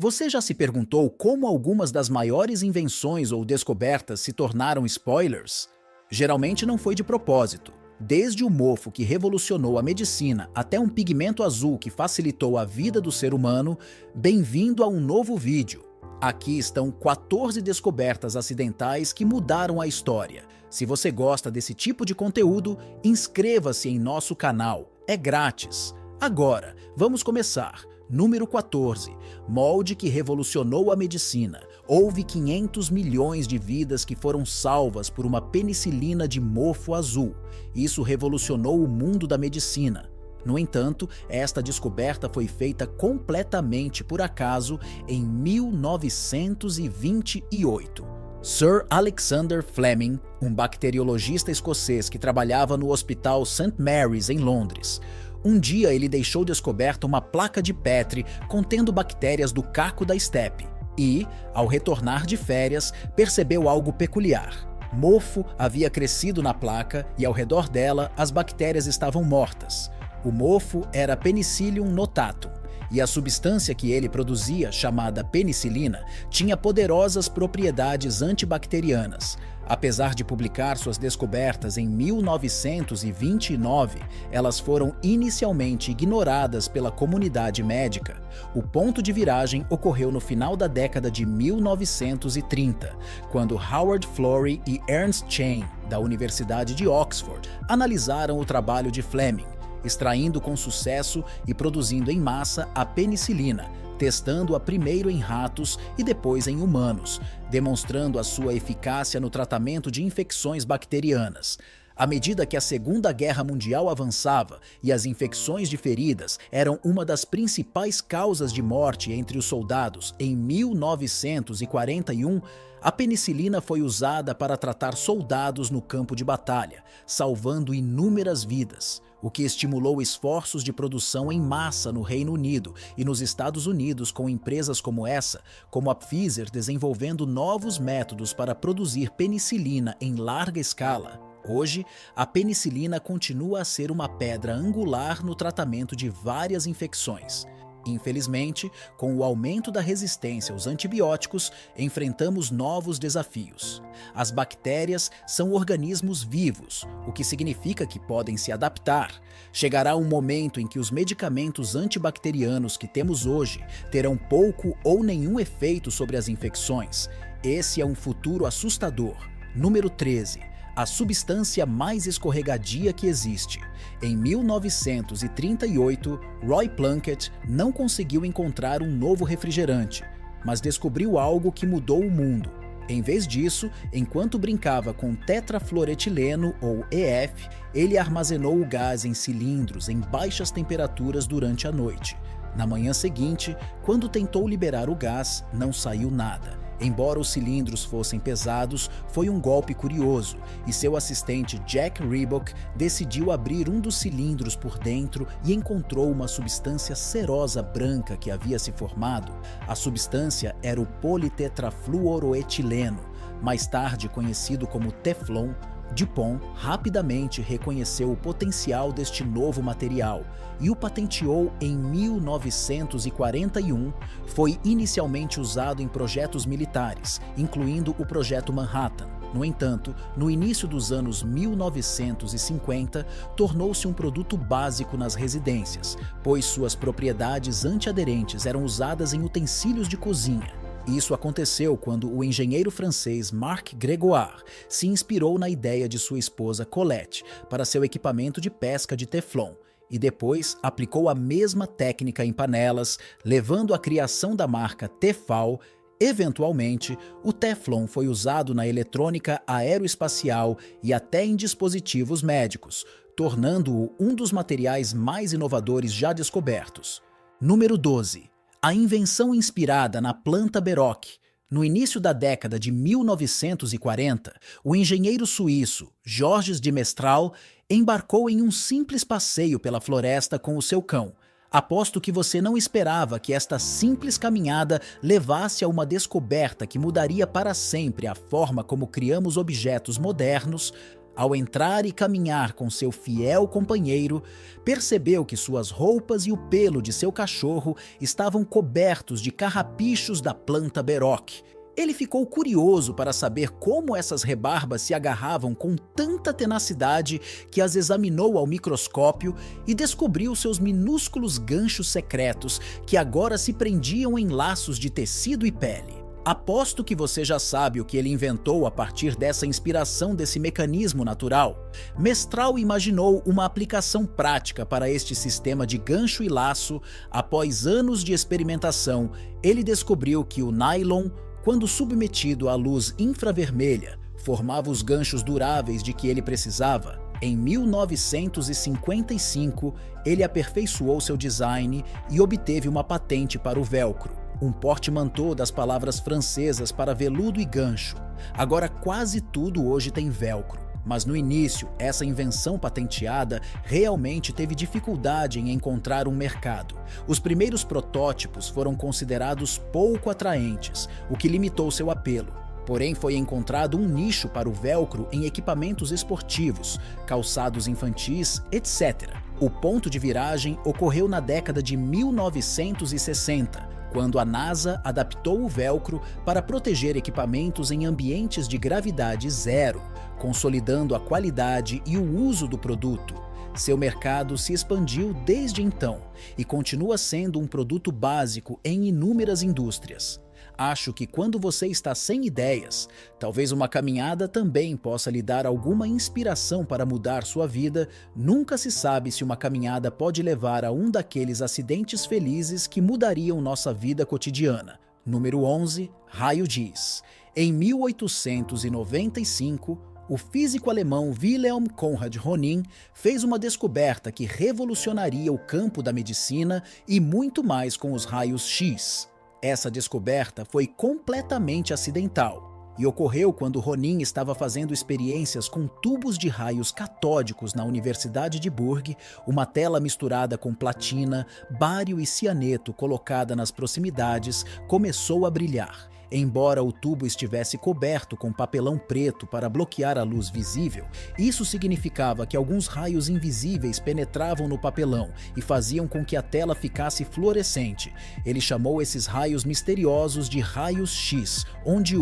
Você já se perguntou como algumas das maiores invenções ou descobertas se tornaram spoilers? Geralmente não foi de propósito. Desde o mofo que revolucionou a medicina até um pigmento azul que facilitou a vida do ser humano, bem-vindo a um novo vídeo. Aqui estão 14 descobertas acidentais que mudaram a história. Se você gosta desse tipo de conteúdo, inscreva-se em nosso canal. É grátis. Agora, vamos começar. Número 14. Molde que revolucionou a medicina. Houve 500 milhões de vidas que foram salvas por uma penicilina de mofo azul. Isso revolucionou o mundo da medicina. No entanto, esta descoberta foi feita completamente por acaso em 1928. Sir Alexander Fleming, um bacteriologista escocês que trabalhava no Hospital St. Mary's em Londres. Um dia ele deixou descoberta uma placa de Petri contendo bactérias do caco da estepe e, ao retornar de férias, percebeu algo peculiar. Mofo havia crescido na placa e ao redor dela as bactérias estavam mortas. O mofo era Penicillium notatum e a substância que ele produzia, chamada penicilina, tinha poderosas propriedades antibacterianas. Apesar de publicar suas descobertas em 1929, elas foram inicialmente ignoradas pela comunidade médica. O ponto de viragem ocorreu no final da década de 1930, quando Howard Florey e Ernst Chain, da Universidade de Oxford, analisaram o trabalho de Fleming, extraindo com sucesso e produzindo em massa a penicilina, testando-a primeiro em ratos e depois em humanos, demonstrando a sua eficácia no tratamento de infecções bacterianas. À medida que a Segunda Guerra Mundial avançava e as infecções de feridas eram uma das principais causas de morte entre os soldados, em 1941, a penicilina foi usada para tratar soldados no campo de batalha, salvando inúmeras vidas, o que estimulou esforços de produção em massa no Reino Unido e nos Estados Unidos, com empresas como essa, como a Pfizer, desenvolvendo novos métodos para produzir penicilina em larga escala. Hoje, a penicilina continua a ser uma pedra angular no tratamento de várias infecções. Infelizmente, com o aumento da resistência aos antibióticos, enfrentamos novos desafios. As bactérias são organismos vivos, o que significa que podem se adaptar. Chegará um momento em que os medicamentos antibacterianos que temos hoje terão pouco ou nenhum efeito sobre as infecções. Esse é um futuro assustador. Número 13. A substância mais escorregadia que existe. Em 1938, Roy Plunkett não conseguiu encontrar um novo refrigerante, mas descobriu algo que mudou o mundo. Em vez disso, enquanto brincava com tetrafluoretileno, ou EF, ele armazenou o gás em cilindros em baixas temperaturas durante a noite. Na manhã seguinte, quando tentou liberar o gás, não saiu nada. Embora os cilindros fossem pesados, foi um golpe curioso, e seu assistente Jack Ribot decidiu abrir um dos cilindros por dentro e encontrou uma substância cerosa branca que havia se formado. A substância era o politetrafluoroetileno, mais tarde conhecido como Teflon. DuPont rapidamente reconheceu o potencial deste novo material e o patenteou em 1941. Foi inicialmente usado em projetos militares, incluindo o Projeto Manhattan. No entanto, no início dos anos 1950, tornou-se um produto básico nas residências, pois suas propriedades antiaderentes eram usadas em utensílios de cozinha. Isso aconteceu quando o engenheiro francês Marc Grégoire se inspirou na ideia de sua esposa Colette para seu equipamento de pesca de Teflon e depois aplicou a mesma técnica em panelas, levando à criação da marca Tefal. Eventualmente, o Teflon foi usado na eletrônica aeroespacial e até em dispositivos médicos, tornando-o um dos materiais mais inovadores já descobertos. Número 12. A invenção inspirada na planta Beroc. No início da década de 1940, o engenheiro suíço Georges de Mestral embarcou em um simples passeio pela floresta com o seu cão. Aposto que você não esperava que esta simples caminhada levasse a uma descoberta que mudaria para sempre a forma como criamos objetos modernos. Ao entrar e caminhar com seu fiel companheiro, percebeu que suas roupas e o pelo de seu cachorro estavam cobertos de carrapichos da planta Beroc. Ele ficou curioso para saber como essas rebarbas se agarravam com tanta tenacidade que as examinou ao microscópio e descobriu seus minúsculos ganchos secretos que agora se prendiam em laços de tecido e pele. Aposto que você já sabe o que ele inventou a partir dessa inspiração desse mecanismo natural. Mestral imaginou uma aplicação prática para este sistema de gancho e laço. Após anos de experimentação, ele descobriu que o nylon, quando submetido à luz infravermelha, formava os ganchos duráveis de que ele precisava. Em 1955, ele aperfeiçoou seu design e obteve uma patente para o velcro, um portmanteau das palavras francesas para veludo e gancho. Agora quase tudo hoje tem velcro, mas no início essa invenção patenteada realmente teve dificuldade em encontrar um mercado. Os primeiros protótipos foram considerados pouco atraentes, o que limitou seu apelo. Porém, foi encontrado um nicho para o velcro em equipamentos esportivos, calçados infantis, etc. O ponto de viragem ocorreu na década de 1960, quando a NASA adaptou o velcro para proteger equipamentos em ambientes de gravidade zero, consolidando a qualidade e o uso do produto. Seu mercado se expandiu desde então e continua sendo um produto básico em inúmeras indústrias. Acho que quando você está sem ideias, talvez uma caminhada também possa lhe dar alguma inspiração para mudar sua vida. Nunca se sabe se uma caminhada pode levar a um daqueles acidentes felizes que mudariam nossa vida cotidiana. Número 11. Raio-X. Em 1895, o físico alemão Wilhelm Conrad Ronin fez uma descoberta que revolucionaria o campo da medicina e muito mais com os raios-X. Essa descoberta foi completamente acidental e ocorreu quando Ronin estava fazendo experiências com tubos de raios catódicos na Universidade de Burg. Uma tela misturada com platina, bário e cianeto colocada nas proximidades começou a brilhar. Embora o tubo estivesse coberto com papelão preto para bloquear a luz visível, isso significava que alguns raios invisíveis penetravam no papelão e faziam com que a tela ficasse fluorescente. Ele chamou esses raios misteriosos de raios-X, onde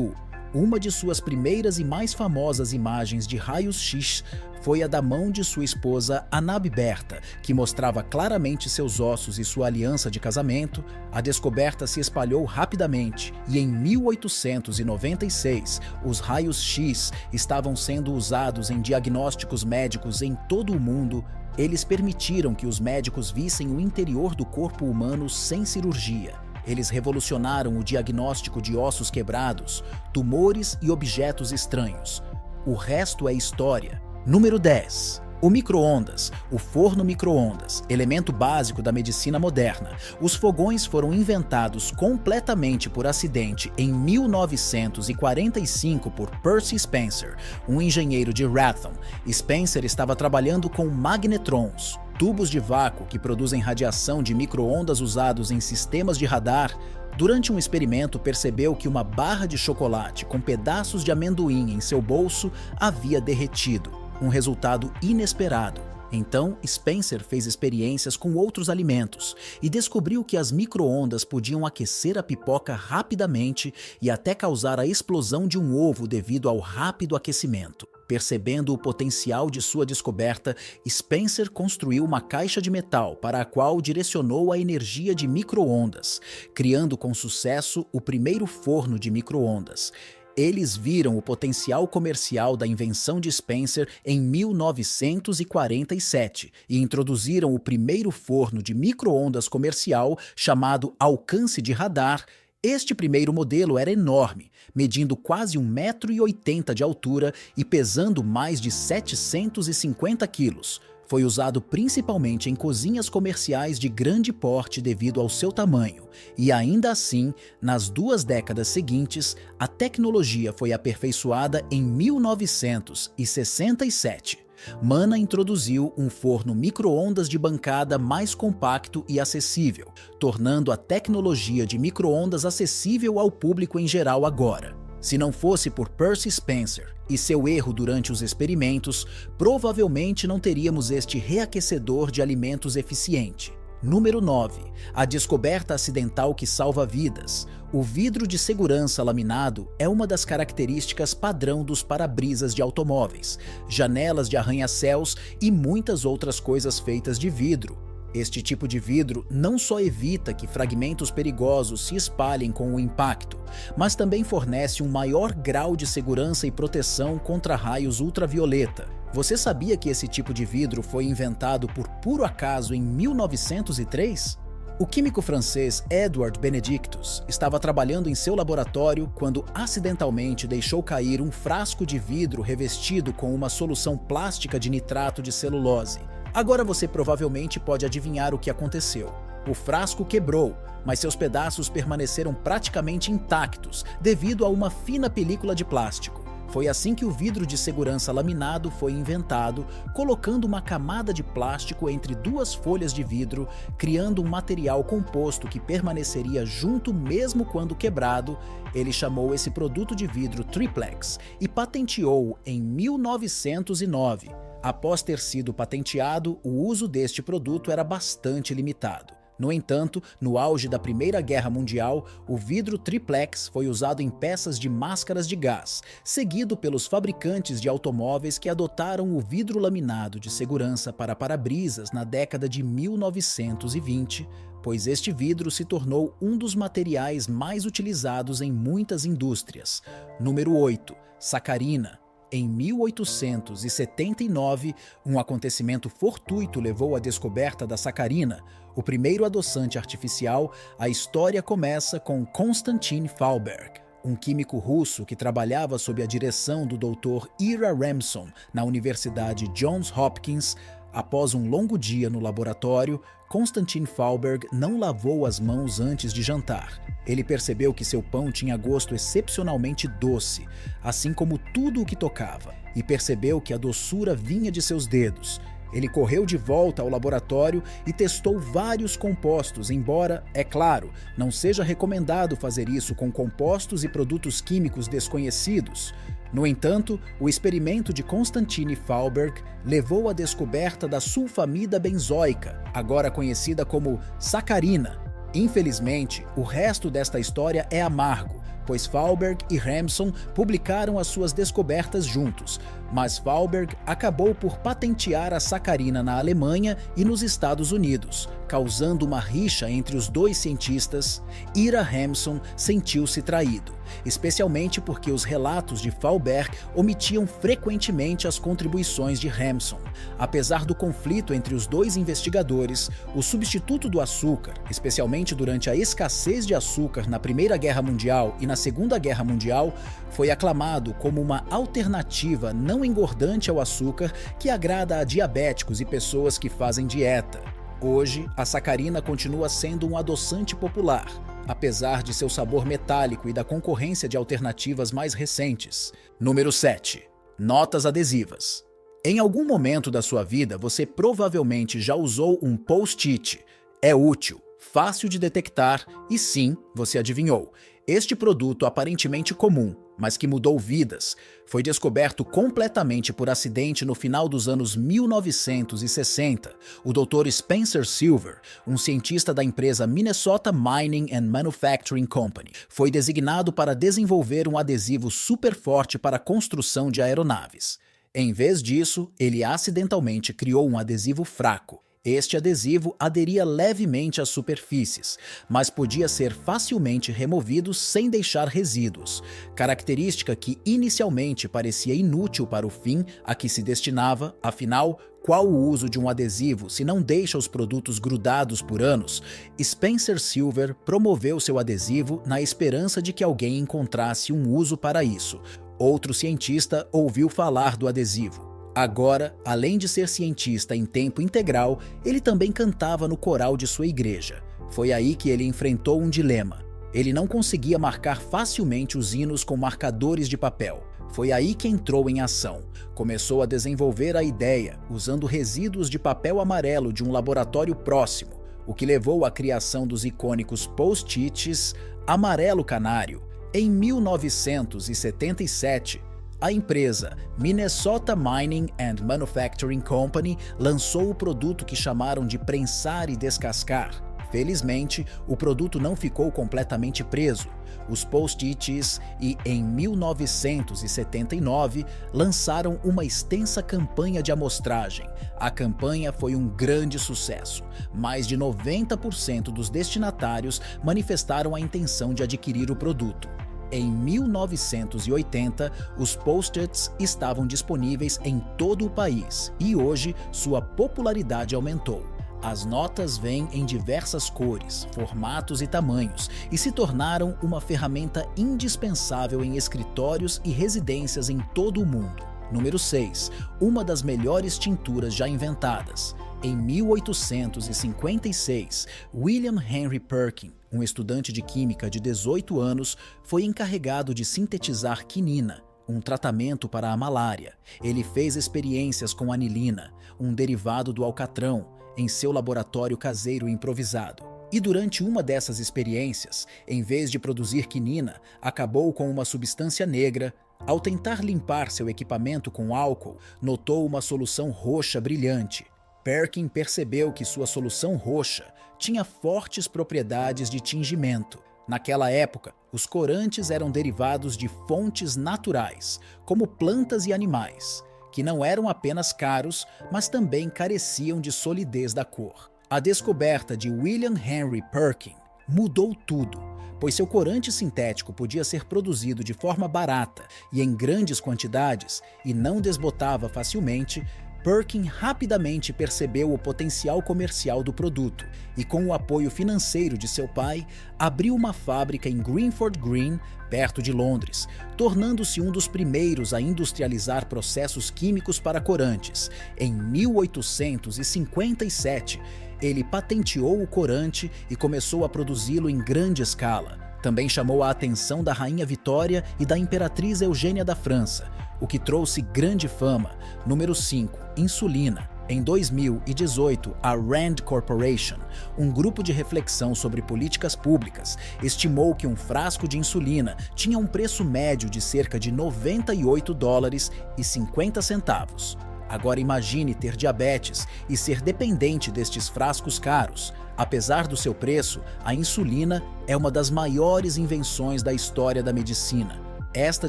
uma de suas primeiras e mais famosas imagens de raios-X foi a da mão de sua esposa Annab Berta, que mostrava claramente seus ossos e sua aliança de casamento. A descoberta se espalhou rapidamente e em 1896 os raios-X estavam sendo usados em diagnósticos médicos em todo o mundo. Eles permitiram que os médicos vissem o interior do corpo humano sem cirurgia. Eles revolucionaram o diagnóstico de ossos quebrados, tumores e objetos estranhos. O resto é história. Número 10. O micro-ondas, o forno micro-ondas, elemento básico da medicina moderna. Os fogões foram inventados completamente por acidente em 1945 por Percy Spencer, um engenheiro de Wratham. Spencer estava trabalhando com magnetrons, tubos de vácuo que produzem radiação de micro-ondas usados em sistemas de radar. Durante um experimento, percebeu que uma barra de chocolate com pedaços de amendoim em seu bolso havia derretido, um resultado inesperado. Então, Spencer fez experiências com outros alimentos e descobriu que as micro-ondas podiam aquecer a pipoca rapidamente e até causar a explosão de um ovo devido ao rápido aquecimento. Percebendo o potencial de sua descoberta, Spencer construiu uma caixa de metal para a qual direcionou a energia de micro-ondas, criando com sucesso o primeiro forno de micro-ondas. Eles viram o potencial comercial da invenção de Spencer em 1947 e introduziram o primeiro forno de micro-ondas comercial chamado alcance de radar. Este primeiro modelo era enorme, medindo quase 1,80 m de altura e pesando mais de 750 quilos. Foi usado principalmente em cozinhas comerciais de grande porte devido ao seu tamanho, e ainda assim, nas 2 décadas seguintes, a tecnologia foi aperfeiçoada em 1967. Manna introduziu um forno micro-ondas de bancada mais compacto e acessível, tornando a tecnologia de micro-ondas acessível ao público em geral agora. Se não fosse por Percy Spencer e seu erro durante os experimentos, provavelmente não teríamos este reaquecedor de alimentos eficiente. Número 9. A descoberta acidental que salva vidas. O vidro de segurança laminado é uma das características padrão dos para-brisas de automóveis, janelas de arranha-céus e muitas outras coisas feitas de vidro. Este tipo de vidro não só evita que fragmentos perigosos se espalhem com o impacto, mas também fornece um maior grau de segurança e proteção contra raios ultravioleta. Você sabia que esse tipo de vidro foi inventado por puro acaso em 1903? O químico francês Edward Benedictus estava trabalhando em seu laboratório quando acidentalmente deixou cair um frasco de vidro revestido com uma solução plástica de nitrato de celulose. Agora você provavelmente pode adivinhar o que aconteceu. O frasco quebrou, mas seus pedaços permaneceram praticamente intactos devido a uma fina película de plástico. Foi assim que o vidro de segurança laminado foi inventado, colocando uma camada de plástico entre duas folhas de vidro, criando um material composto que permaneceria junto mesmo quando quebrado. Ele chamou esse produto de vidro triplex e patenteou-o em 1909. Após ter sido patenteado, o uso deste produto era bastante limitado. No entanto, no auge da Primeira Guerra Mundial, o vidro triplex foi usado em peças de máscaras de gás, seguido pelos fabricantes de automóveis que adotaram o vidro laminado de segurança para para-brisas na década de 1920, pois este vidro se tornou um dos materiais mais utilizados em muitas indústrias. Número 8. Sacarina. Em 1879, um acontecimento fortuito levou à descoberta da sacarina, o primeiro adoçante artificial. A história começa com Konstantin Fahlberg, um químico russo que trabalhava sob a direção do Dr. Ira Remson na Universidade Johns Hopkins. Após um longo dia no laboratório, Konstantin Fahlberg não lavou as mãos antes de jantar. Ele percebeu que seu pão tinha gosto excepcionalmente doce, assim como tudo o que tocava, e percebeu que a doçura vinha de seus dedos. Ele correu de volta ao laboratório e testou vários compostos, embora, é claro, não seja recomendado fazer isso com compostos e produtos químicos desconhecidos. No entanto, o experimento de Konstantin Fahlberg levou à descoberta da sulfamida benzoica, agora conhecida como sacarina. Infelizmente, o resto desta história é amargo, pois Fahlberg e Remson publicaram as suas descobertas juntos, mas Fahlberg acabou por patentear a sacarina na Alemanha e nos Estados Unidos, causando uma rixa entre os dois cientistas. Ira Remson sentiu-se traído, especialmente porque os relatos de Fahlberg omitiam frequentemente as contribuições de Remson. Apesar do conflito entre os dois investigadores, o substituto do açúcar, especialmente durante a escassez de açúcar na Primeira Guerra Mundial e na Segunda Guerra Mundial, foi aclamado como uma alternativa não engordante ao açúcar que agrada a diabéticos e pessoas que fazem dieta. Hoje, a sacarina continua sendo um adoçante popular, apesar de seu sabor metálico e da concorrência de alternativas mais recentes. Número 7. Notas adesivas. Em algum momento da sua vida, você provavelmente já usou um post-it. É útil, fácil de detectar e sim, você adivinhou. Este produto aparentemente comum, mas que mudou vidas, foi descoberto completamente por acidente no final dos anos 1960. O Dr. Spencer Silver, um cientista da empresa Minnesota Mining and Manufacturing Company, foi designado para desenvolver um adesivo super forte para a construção de aeronaves. Em vez disso, ele acidentalmente criou um adesivo fraco. Este adesivo aderia levemente às superfícies, mas podia ser facilmente removido sem deixar resíduos, característica que inicialmente parecia inútil para o fim a que se destinava. Afinal, qual o uso de um adesivo se não deixa os produtos grudados por anos? Spencer Silver promoveu seu adesivo na esperança de que alguém encontrasse um uso para isso. Outro cientista ouviu falar do adesivo. Agora, além de ser cientista em tempo integral, ele também cantava no coral de sua igreja. Foi aí que ele enfrentou um dilema. Ele não conseguia marcar facilmente os hinos com marcadores de papel. Foi aí que entrou em ação. Começou a desenvolver a ideia, usando resíduos de papel amarelo de um laboratório próximo, o que levou à criação dos icônicos post-its amarelo canário. Em 1977, a empresa Minnesota Mining and Manufacturing Company lançou o produto que chamaram de prensar e descascar. Felizmente, o produto não ficou completamente preso, os post-its, e em 1979 lançaram uma extensa campanha de amostragem. A campanha foi um grande sucesso. Mais de 90% dos destinatários manifestaram a intenção de adquirir o produto. Em 1980, os post-its estavam disponíveis em todo o país e hoje sua popularidade aumentou. As notas vêm em diversas cores, formatos e tamanhos e se tornaram uma ferramenta indispensável em escritórios e residências em todo o mundo. Número 6. Uma das melhores tinturas já inventadas. Em 1856, William Henry Perkin, um estudante de química de 18 anos, foi encarregado de sintetizar quinina, um tratamento para a malária. Ele fez experiências com anilina, um derivado do alcatrão, em seu laboratório caseiro improvisado. E durante uma dessas experiências, em vez de produzir quinina, acabou com uma substância negra. Ao tentar limpar seu equipamento com álcool, notou uma solução roxa brilhante. Perkin percebeu que sua solução roxa tinha fortes propriedades de tingimento. Naquela época, os corantes eram derivados de fontes naturais, como plantas e animais, que não eram apenas caros, mas também careciam de solidez da cor. A descoberta de William Henry Perkin mudou tudo, pois seu corante sintético podia ser produzido de forma barata e em grandes quantidades e não desbotava facilmente. Perkin rapidamente percebeu o potencial comercial do produto e, com o apoio financeiro de seu pai, abriu uma fábrica em Greenford Green, perto de Londres, tornando-se um dos primeiros a industrializar processos químicos para corantes. Em 1857, ele patenteou o corante e começou a produzi-lo em grande escala. Também chamou a atenção da Rainha Vitória e da Imperatriz Eugênia da França, o que trouxe grande fama. Número 5. Insulina. Em 2018, a RAND Corporation, um grupo de reflexão sobre políticas públicas, estimou que um frasco de insulina tinha um preço médio de cerca de $98,50. Agora imagine ter diabetes e ser dependente destes frascos caros. Apesar do seu preço, a insulina é uma das maiores invenções da história da medicina. Esta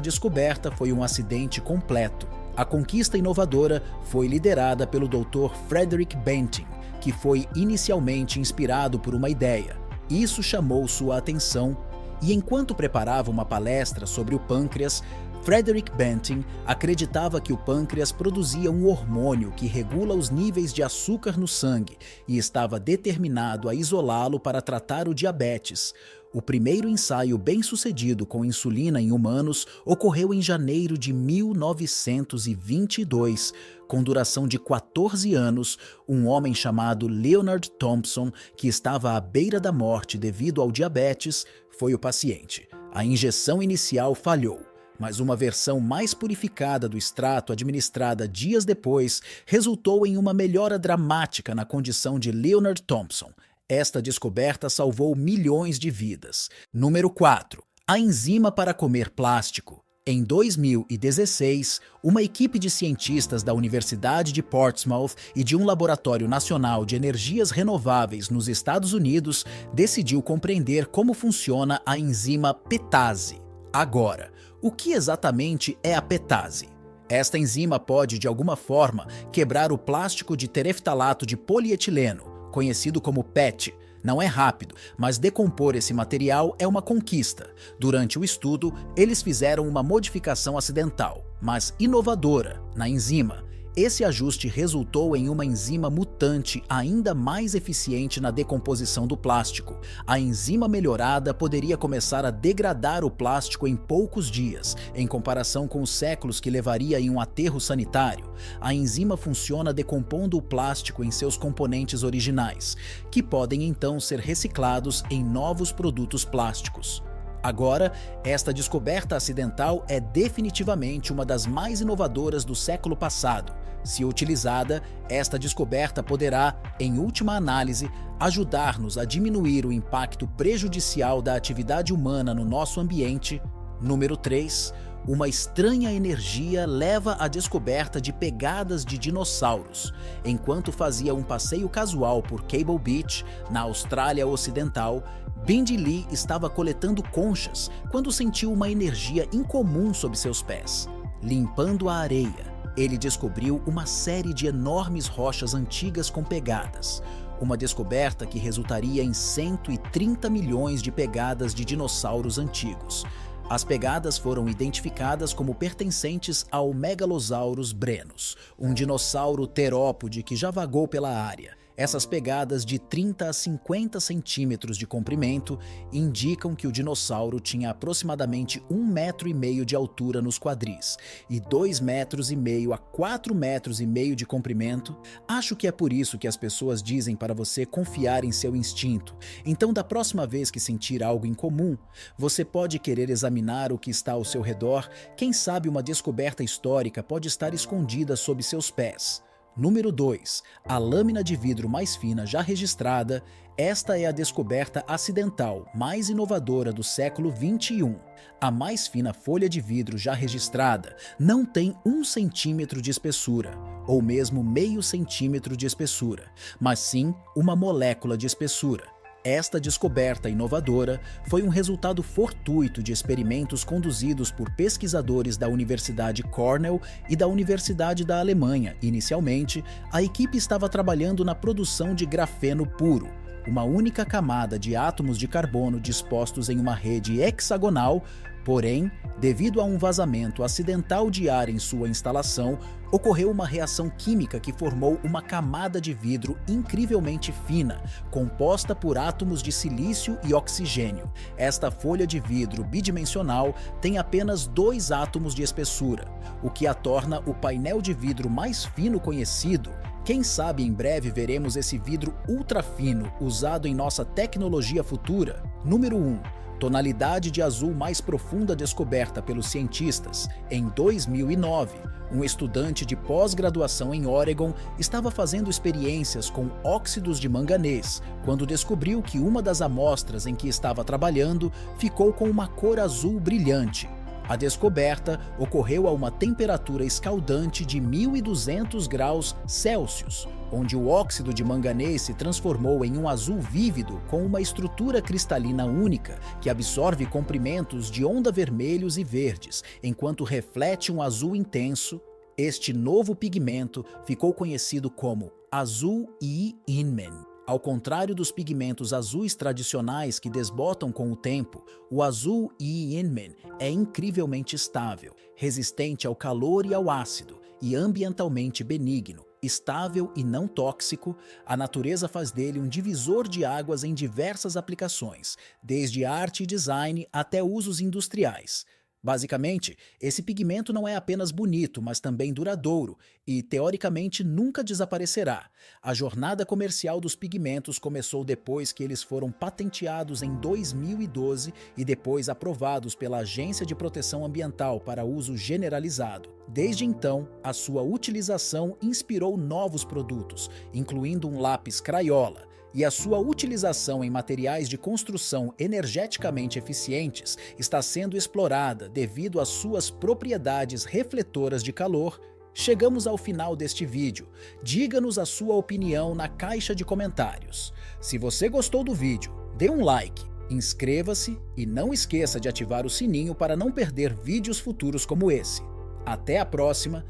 descoberta foi um acidente completo. A conquista inovadora foi liderada pelo Dr. Frederick Banting, que foi inicialmente inspirado por uma ideia. Isso chamou sua atenção e, enquanto preparava uma palestra sobre o pâncreas, Frederick Banting acreditava que o pâncreas produzia um hormônio que regula os níveis de açúcar no sangue e estava determinado a isolá-lo para tratar o diabetes. O primeiro ensaio bem-sucedido com insulina em humanos ocorreu em janeiro de 1922. Com duração de 14 anos, um homem chamado Leonard Thompson, que estava à beira da morte devido ao diabetes, foi o paciente. A injeção inicial falhou, mas uma versão mais purificada do extrato administrada dias depois resultou em uma melhora dramática na condição de Leonard Thompson. Esta descoberta salvou milhões de vidas. Número 4. A enzima para comer plástico. Em 2016, uma equipe de cientistas da Universidade de Portsmouth e de um laboratório nacional de energias renováveis nos Estados Unidos decidiu compreender como funciona a enzima PETase. Agora, o que exatamente é a PETase? Esta enzima pode, de alguma forma, quebrar o plástico de tereftalato de polietileno, conhecido como PET. Não é rápido, mas decompor esse material é uma conquista. Durante o estudo, eles fizeram uma modificação acidental, mas inovadora, na enzima. Esse ajuste resultou em uma enzima mutante ainda mais eficiente na decomposição do plástico. A enzima melhorada poderia começar a degradar o plástico em poucos dias, em comparação com os séculos que levaria em um aterro sanitário. A enzima funciona decompondo o plástico em seus componentes originais, que podem então ser reciclados em novos produtos plásticos. Agora, esta descoberta acidental é definitivamente uma das mais inovadoras do século passado. Se utilizada, esta descoberta poderá, em última análise, ajudar-nos a diminuir o impacto prejudicial da atividade humana no nosso ambiente Número 3. Uma estranha energia leva à descoberta de pegadas de dinossauros. Enquanto fazia um passeio casual por Cable Beach, na Austrália Ocidental, Bindi Lee estava coletando conchas quando sentiu uma energia incomum sob seus pés. Limpando a areia, ele descobriu uma série de enormes rochas antigas com pegadas. Uma descoberta que resultaria em 130 milhões de pegadas de dinossauros antigos. As pegadas foram identificadas como pertencentes ao Megalosaurus brenus, um dinossauro terópode que já vagou pela área. Essas pegadas de 30 a 50 centímetros de comprimento indicam que o dinossauro tinha aproximadamente 1,5 metro de altura nos quadris e 2,5 metros a 4,5 metros de comprimento. Acho que é por isso que as pessoas dizem para você confiar em seu instinto. Então, da próxima vez que sentir algo incomum, você pode querer examinar o que está ao seu redor. Quem sabe uma descoberta histórica pode estar escondida sob seus pés. Número 2. A lâmina de vidro mais fina já registrada. Esta é a descoberta acidental mais inovadora do século XXI. A mais fina folha de vidro já registrada não tem 1 centímetro de espessura, ou mesmo meio centímetro de espessura, mas sim uma molécula de espessura. Esta descoberta inovadora foi um resultado fortuito de experimentos conduzidos por pesquisadores da Universidade Cornell e da Universidade da Alemanha. Inicialmente, a equipe estava trabalhando na produção de grafeno puro, uma única camada de átomos de carbono dispostos em uma rede hexagonal. Porém, devido a um vazamento acidental de ar em sua instalação, ocorreu uma reação química que formou uma camada de vidro incrivelmente fina, composta por átomos de silício e oxigênio. Esta folha de vidro bidimensional tem apenas 2 átomos de espessura, o que a torna o painel de vidro mais fino conhecido. Quem sabe em breve veremos esse vidro ultra fino usado em nossa tecnologia futura. Número 1. Tonalidade de azul mais profunda descoberta pelos cientistas. Em 2009, um estudante de pós-graduação em Oregon estava fazendo experiências com óxidos de manganês, quando descobriu que uma das amostras em que estava trabalhando ficou com uma cor azul brilhante. A descoberta ocorreu a uma temperatura escaldante de 1.200 graus Celsius, onde o óxido de manganês se transformou em um azul vívido com uma estrutura cristalina única que absorve comprimentos de onda vermelhos e verdes, enquanto reflete um azul intenso. Este novo pigmento ficou conhecido como azul E. Inman. Ao contrário dos pigmentos azuis tradicionais que desbotam com o tempo, o azul E. Inman é incrivelmente estável, resistente ao calor e ao ácido, e ambientalmente benigno. Estável e não tóxico, a natureza faz dele um divisor de águas em diversas aplicações, desde arte e design até usos industriais. Basicamente, esse pigmento não é apenas bonito, mas também duradouro e, teoricamente, nunca desaparecerá. A jornada comercial dos pigmentos começou depois que eles foram patenteados em 2012 e depois aprovados pela Agência de Proteção Ambiental para uso generalizado. Desde então, a sua utilização inspirou novos produtos, incluindo um lápis Crayola, e a sua utilização em materiais de construção energeticamente eficientes está sendo explorada devido às suas propriedades refletoras de calor. Chegamos ao final deste vídeo. Diga-nos a sua opinião na caixa de comentários. Se você gostou do vídeo, dê um like, inscreva-se e não esqueça de ativar o sininho para não perder vídeos futuros como esse. Até a próxima!